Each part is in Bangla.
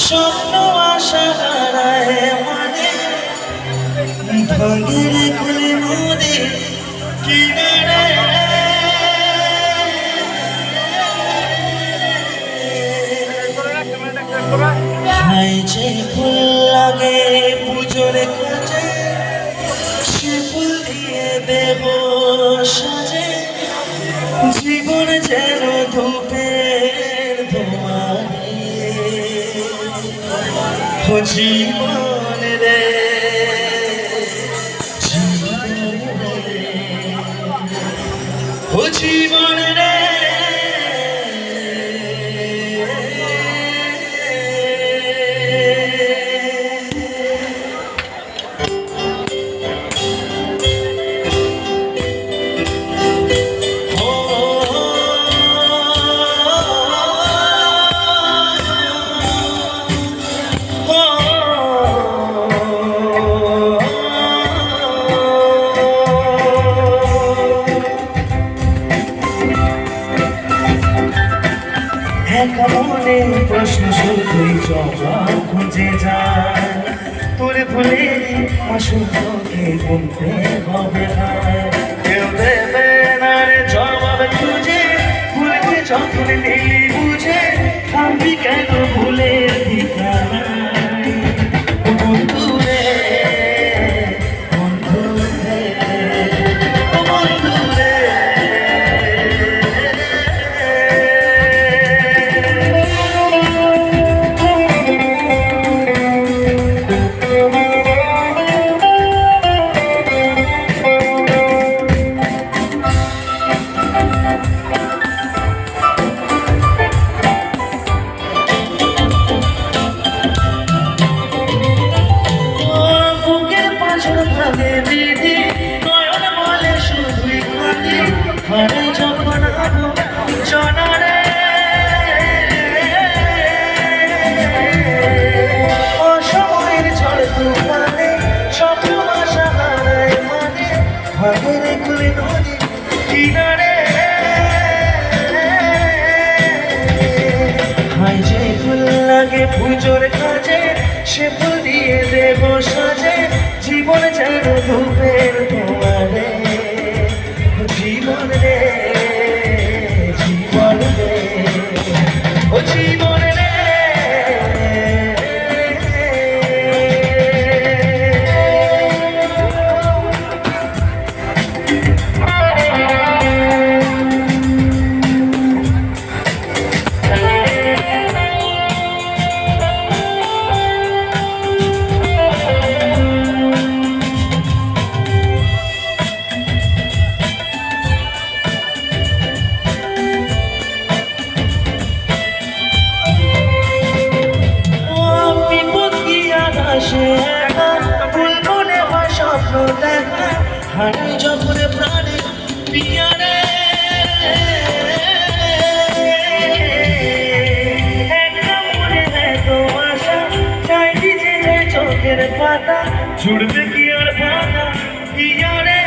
স্বপ্ন আশা হারায় মানে ভাঙের খুলে নদী কিনারে হাই যে ফুল লাগে পুজোর কাছে সে ফুল দিয়ে দেব সাজে জীবন যেন ধূপের ধোঁয়ায় ও জীবন রে ও জীবন রে মনে প্রশ্ন শুধুই জবাব খুঁজে যায় তোর ভুলে মাসুকে বলতে হবে কেউ দেবে না রে জবাব খুঁজে ভুলকে যখন নিলি বুঝে থামবি কেন ভুলের ঠিকানা বন্ধু রে বন্ধু রে বন্ধু রে হারে যখন জনারে অসময়ের ঝড় তুফানে স্বপ্ন আশা হারায় মানে ভাগের খুলে নদী কিনারে হাই যে ফুল লাগে পুজোর কাজে সে ফুল দিয়ে দেব সাজে জীবন যেন ধূপের ধোঁয়ারে জীবন রে জীবন রে ও জীবন রে স্বপ্ন দেখা হারাই যখন প্রাণে পিয়ারে একটা মনে এত আশা চাই যে চোখের পাতা ছুটবে কি আর পাতা পিয়ারে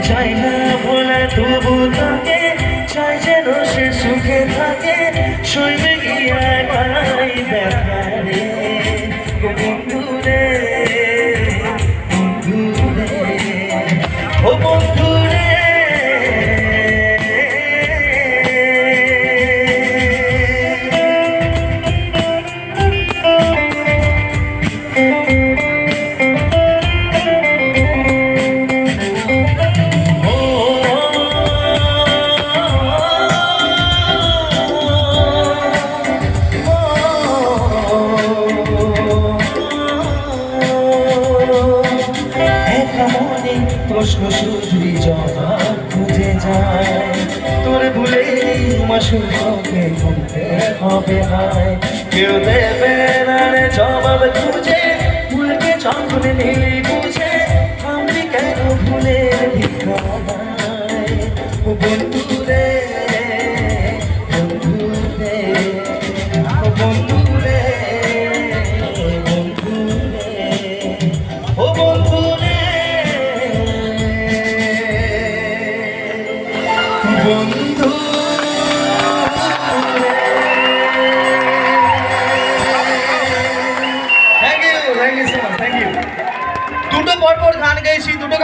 চাই না বলে তবু তাকে চাই যেন সে সুখে থাকে সইবে গিয়া একাই দেখা রে বন্ধু রে বন্ধু রে ও বন্ধু রে প্রশ্ন শুধুই জবাব খুঁজে যায় তোর ভুলে মাসুকে বলতে হবে ভাই কেউ দেবে না রে জবাব খুঁজে ভুলকে যখন নিলি বুঝে আমি কেন ভুলের ঠিকানায় ও বন্ধু রে বন্ধু রে ও বন্ধু রে বন্ধু রে ও বন্ধু রে বন্ধু থ্যাংক ইউ। দুটো পরপর গান গেয়েছি, দুটো